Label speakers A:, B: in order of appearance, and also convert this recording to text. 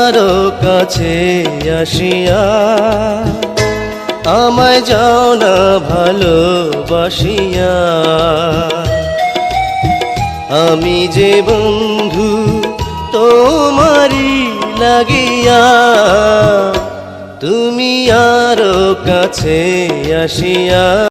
A: আরো কাছে আসিয়া আমায় যাও না ভালোবাসিয়া। আমি যে বন্ধু তোমারি লাগিয়া, তুমি আরো কাছে আসিয়া।